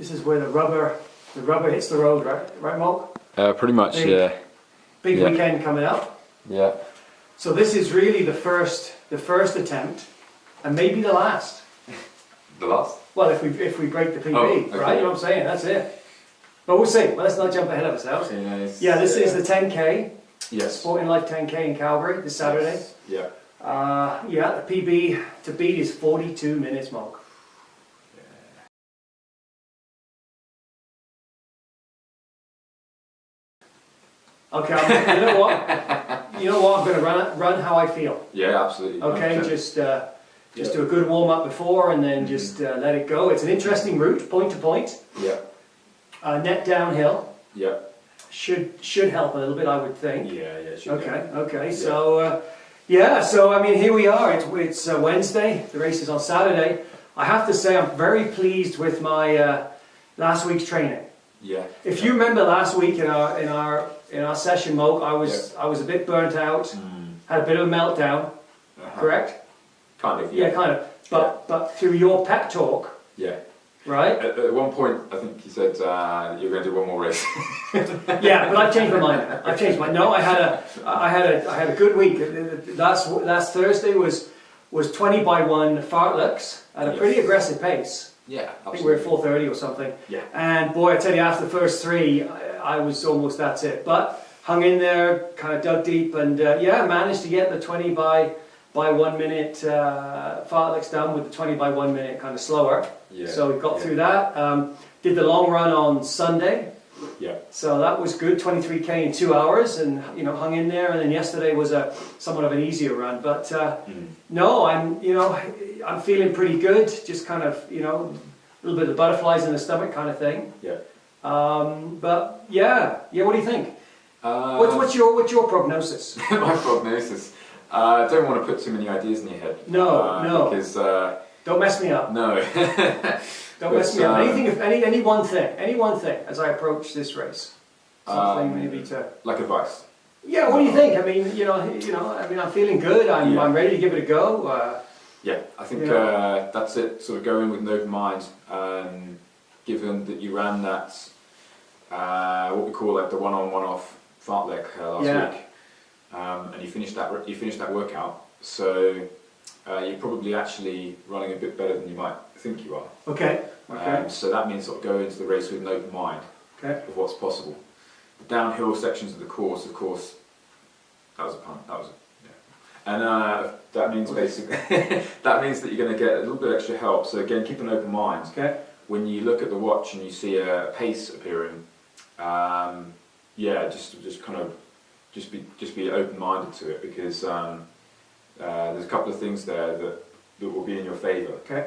This is where the rubber hits the road, right? Right, Malc? Pretty much, yeah. Big Yeah. weekend coming up. Yeah. So this is really the first attempt, and maybe the last. The last? Well, if we break the PB, okay. right? You know what I'm saying? That's it. But we'll see. Well, let's not jump ahead of ourselves. Yeah, this is the 10K. Yes. Sporting Life 10K in Calgary this Saturday. Yes. Yeah. Yeah, the PB to beat is 42 minutes, Malc. Okay, you know what? I'm going to run how I feel. Yeah, absolutely. Okay, 100%. Just do a good warm up before, and then just let it go. It's an interesting route, point to point. Yeah. Net downhill. Yeah. Should help a little bit, I would think. Yeah, it should. Okay. Yeah. So so I mean, here we are. It's Wednesday. The race is on Saturday. I have to say, I'm very pleased with my last week's training. Yeah. If you remember last week in our session, Malc, I was a bit burnt out. Had a bit of a meltdown. Correct? Kind of. Yeah, kind of. But through your pep talk. Yeah. Right. At one point, I think you said you're going to do one more race. Yeah, but I've changed my mind. No, I had a good week. Last Thursday was 20 by 1 fartleks at a pretty aggressive pace. Yeah, absolutely. I think we were at 4:30 or something. Yeah. And boy, I tell you, after the first three, I was almost that's it. But hung in there, kind of dug deep, and managed to get the 20 by 1 minute fartleks done with the 20 by 1 minute kind of slower. Yeah. So we got through that. Did the long run on Sunday. Yeah. So that was good, 23K in 2 hours, and hung in there. And then yesterday was somewhat of an easier run. But no, I'm feeling pretty good. Just kind of a little bit of butterflies in the stomach kind of thing. Yeah. But yeah. What do you think? What's your prognosis? My prognosis. I don't want to put too many ideas in your head. No. Because don't mess me up. No. Don't mess me up. Any one thing as I approach this race. Something maybe to like advice. Yeah, what do you think? I mean, I'm feeling good. I'm ready to give it a go. Yeah, I think that's it. Sort of go in with an open mind. Given that you ran that, what we call the one-on, one-off fartlek last week, and you finished that workout. So you're probably actually running a bit better than you might think you are. Okay. So that means sort of go into the race with an open mind of what's possible. The downhill sections of the course, of course, that was a pun. And that means basically that means that you're going to get a little bit extra help. So again, keep an open mind. Okay. When you look at the watch and you see a pace appearing, just be open-minded to it, because there's a couple of things there that will be in your favour. Okay.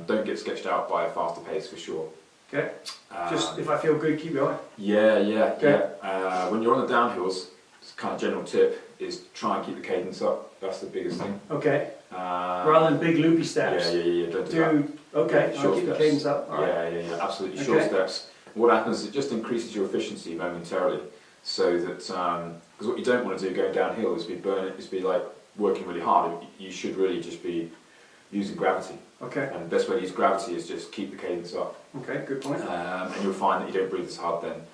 Don't get sketched out by a faster pace for sure. Okay. Just if I feel good, keep going. Yeah. Okay. When you're on the downhills, it's kind of general tip is try and keep the cadence up. That's the biggest thing. Okay. Rather than big loopy steps. Yeah. Don't do that. Okay. I'll keep the cadence up. All right. Yeah. Absolutely. Okay. Short steps. What happens is it just increases your efficiency momentarily, so that because what you don't want to do going downhill is be like working really hard. You should really just be using gravity. Okay. And the best way to use gravity is just keep the cadence up. Okay, good point. And you'll find that you don't breathe as hard then,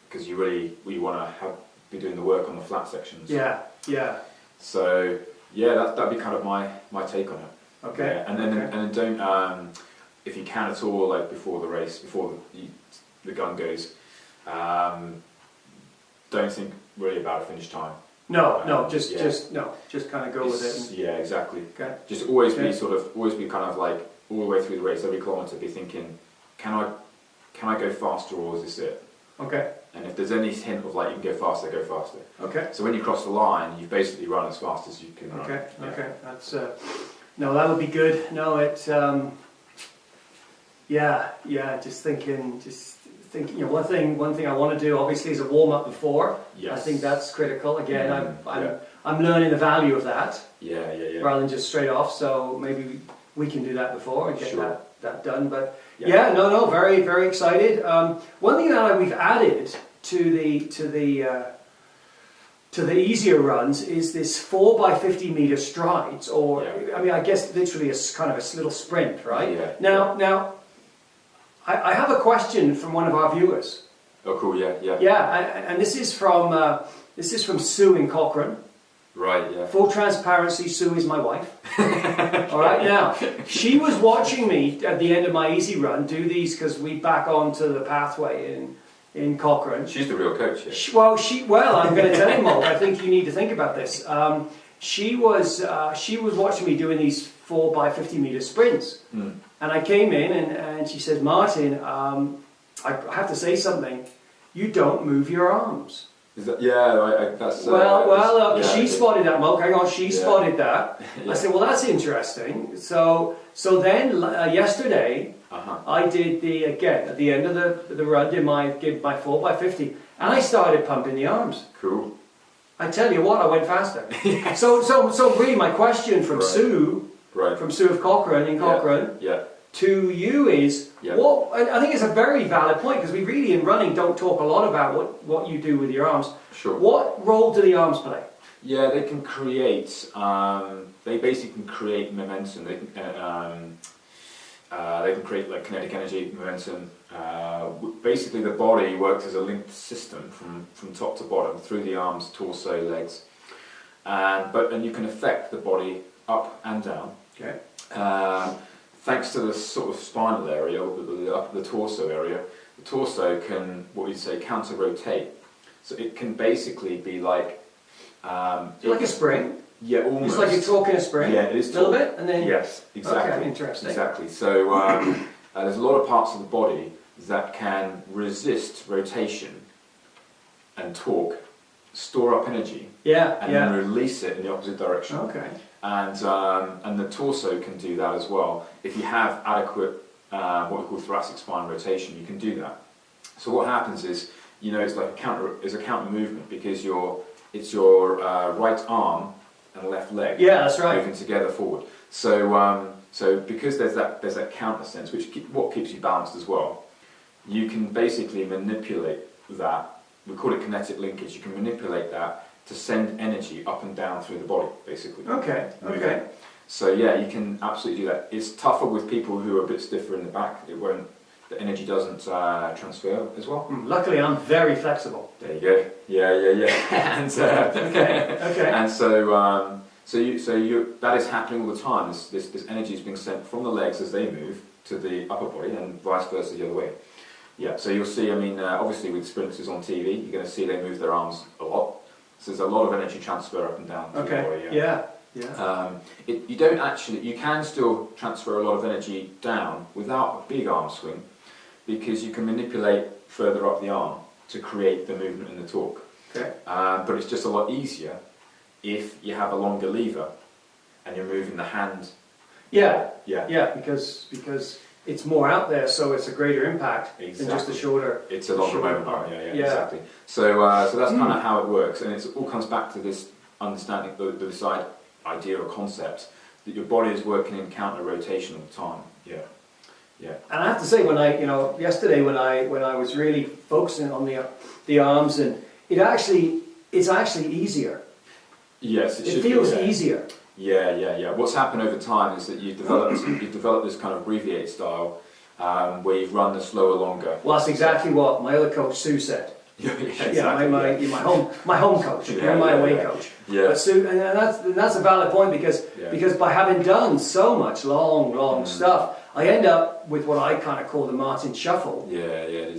because you want to be doing the work on the flat sections. Yeah. So that'd be kind of my take on it. Okay. Yeah. And then don't if you can at all, like before the race, before the gun goes, don't think really about a finish time. Just kind of go with it. Yeah, exactly. Okay. Just always be kind of like all the way through the race, every kilometre, be thinking, can I go faster, or is this it? Okay. And if there's any hint of like you can go faster, go faster. Okay. So when you cross the line, you basically run as fast as you can run. Okay. Yeah. Okay. That's that would be good. No, it's just thinking. One thing I want to do obviously is a warm up before. Yes. I think that's critical. Again, I'm learning the value of that. Yeah. Rather than just straight off. So maybe we can do that before and get that done. But very, very excited. One thing that we've added to the easier runs is this 4 by 50 meter strides, or I guess literally a kind of a little sprint, right? Yeah. Now. I have a question from one of our viewers. Oh, cool. Yeah, yeah. Yeah, and this is from Sue in Cochrane. Right. Yeah. Full transparency, Sue is my wife. All right, now she was watching me at the end of my easy run do these because we back onto the pathway in Cochrane. She's the real coach here. Well, I'm going to tell you, Malc. I think you need to think about this. She was watching me doing these 4 by 50 meter sprints, and I came in and she said, Martin, I have to say something. You don't move your arms. Is that, yeah, that's... she spotted that, Malc. Hang on, she spotted that. Yeah. I said, well, that's interesting. So then yesterday, I did at the end of the run, did my 4 by 50, and I started pumping the arms. Cool. I tell you what, I went faster. Yes. So really, my question from Sue, from Sue of Cochrane in Cochrane, to you is, I think it's a very valid point, because we really in running don't talk a lot about what you do with your arms. Sure. What role do the arms play? Yeah, they can create, they basically can create momentum. They can create like kinetic energy, momentum. Basically the body works as a linked system from top to bottom, through the arms, torso, legs. And you can affect the body up and down. Okay. Thanks to the sort of spinal area, the torso area, the torso can, what you'd say, counter-rotate. So it can basically be like... like a spring? Yeah, almost. It's like you're talking a spring? Yeah, it is. A little bit? And then... Yes, exactly. Okay, interesting. Exactly. So there's a lot of parts of the body that can resist rotation and torque, store up energy, and then release it in the opposite direction. Okay. And the torso can do that as well. If you have adequate, what we call thoracic spine rotation, you can do that. So what happens is, it's like a counter movement, because it's your right arm and left leg moving together forward. So because there's that counter sense, what keeps you balanced as well, you can basically manipulate that. We call it kinetic linkage. You can manipulate that to send energy up and down through the body, basically. Okay. So yeah, you can absolutely do that. It's tougher with people who are a bit stiffer in the back. The energy doesn't transfer as well. Luckily, I'm very flexible. There you go. Yeah. And and so that is happening all the time. This energy is being sent from the legs as they move to the upper body, and vice versa the other way. Yeah. So you'll see. I mean, obviously with sprinters on TV, you're going to see they move their arms a lot. So there's a lot of energy transfer up and down through the body. Yeah. You can still transfer a lot of energy down without a big arm swing, because you can manipulate further up the arm to create the movement and the torque. Okay. But it's just a lot easier if you have a longer lever and you're moving the hand. Yeah, because it's more out there, so it's a greater impact than just a shorter. It's a longer moment arm. Yeah, exactly. So that's kind of how it works, and it all comes back to this understanding, this idea or concept that your body is working in counter rotation all the time. Yeah. And I have to say, yesterday when I was really focusing on the arms, and it's actually easier. Yes, it feels easier. Yeah. What's happened over time is that you've developed this kind of abbreviated style where you've run the slower longer. Well, that's exactly what my other coach Sue said. My home coach, my away coach. Yeah. But Sue, and that's a valid point, because by having done so much long stuff, I end up with what I kind of call the Martin Shuffle.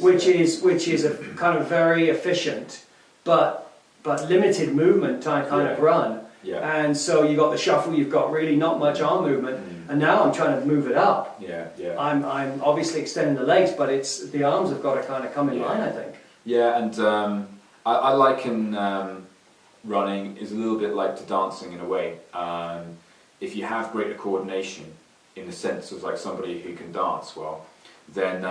Which is a kind of very efficient but limited movement kind of run. Yeah. And so you've got the shuffle, you've got really not much arm movement, and now I'm trying to move it up. I'm obviously extending the legs, but the arms have got to kind of come in line, I think. Yeah, and I liken running is a little bit like to dancing in a way. If you have greater coordination, in the sense of like somebody who can dance well, then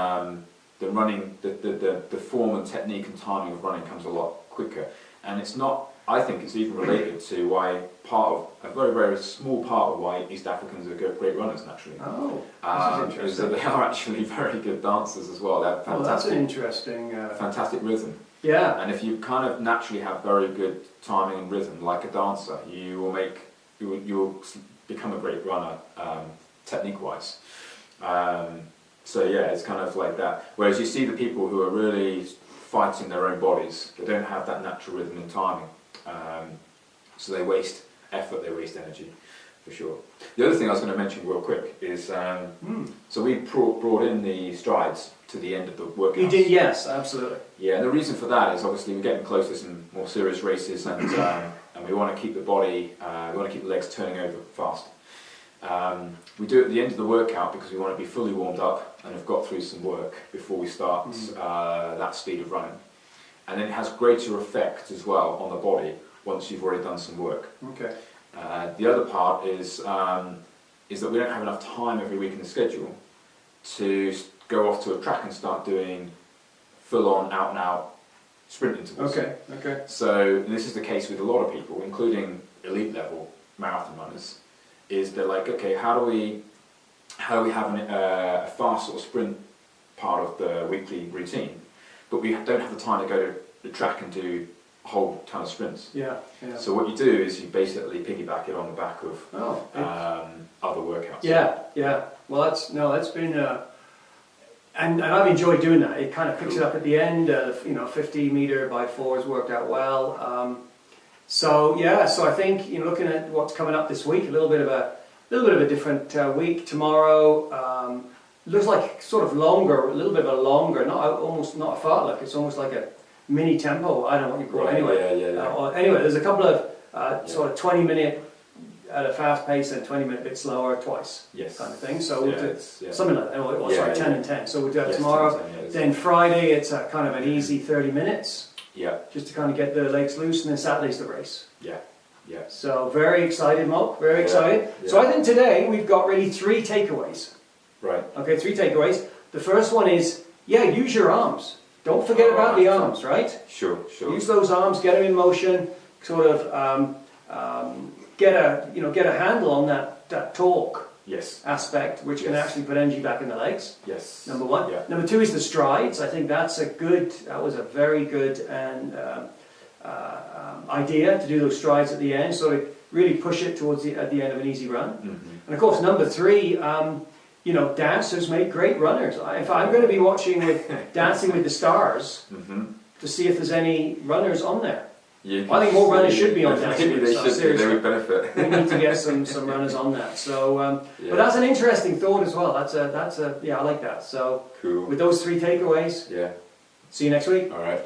running, the form and technique and timing of running comes a lot quicker. And it's not, I think it's even related to why a very, very small part of why East Africans are great runners naturally. Oh, this is interesting. Is that they are actually very good dancers as well. They have fantastic, that's an interesting... fantastic rhythm. Yeah. And if you kind of naturally have very good timing and rhythm, like a dancer, you'll become a great runner, technique-wise. So yeah, it's kind of like that. Whereas you see the people who are really fighting their own bodies, they don't have that natural rhythm and timing. So they waste effort, they waste energy, for sure. The other thing I was going to mention real quick is, so we brought in the strides to the end of the workout. You did, yes, absolutely. Yeah, and the reason for that is obviously we're getting close to some more serious races, and we want to keep the body, we want to keep the legs turning over fast. We do it at the end of the workout because we want to be fully warmed up and have got through some work before we start that speed of running. And then it has greater effect as well on the body once you've already done some work. Okay. The other part is that we don't have enough time every week in the schedule to go off to a track and start doing full-on, out-and-out sprint intervals. Okay, okay. So this is the case with a lot of people, including elite-level marathon runners, is they're like, okay, how do we have a fast sort of sprint part of the weekly routine, but we don't have the time to go to the track and do a whole ton of sprints. Yeah, yeah. So what you do is you basically piggyback it on the back of other workouts. Yeah, yeah. Well, that's been, and I've enjoyed doing that. It kind of picks it up at the end. 50 meter by 4s worked out well. So yeah, so I think looking at what's coming up this week, a little bit of a different week tomorrow. Looks like sort of longer, a little bit of a longer, almost not a fartlek. It's almost like a mini tempo. I don't know what you call it anyway. Anyway, there's a couple of sort of 20-minute at a fast pace and 20-minute a bit slower twice, kind of thing. So we'll do something like that. 10 and 10. So we'll do that tomorrow. 10, then Friday, it's a kind of an easy 30 minutes. Yeah. Just to kind of get the legs loose, and then Saturday's the race. Yeah. Yeah. So very excited, Malc. Very excited. Yeah. So I think today we've got really 3 takeaways. Right. Okay, 3 takeaways. The first one is, use your arms. Don't forget about the arms, right? Sure. Use those arms, get them in motion, sort of get a handle on that torque aspect, which can actually put energy back in the legs. Yes. Number 1. Yeah. Number 2 is the strides. I think that was a very good idea to do those strides at the end, sort of really push it towards at the end of an easy run. And of course, number 3, dancers make great runners. If I'm going to be watching with Dancing with the Stars to see if there's any runners on there. I think more runners should be on Dancing with the Stars. Seriously, they would benefit. We need to get some runners on that. So, but that's an interesting thought as well. That's a I like that. So, cool. With those 3 takeaways, see you next week. All right.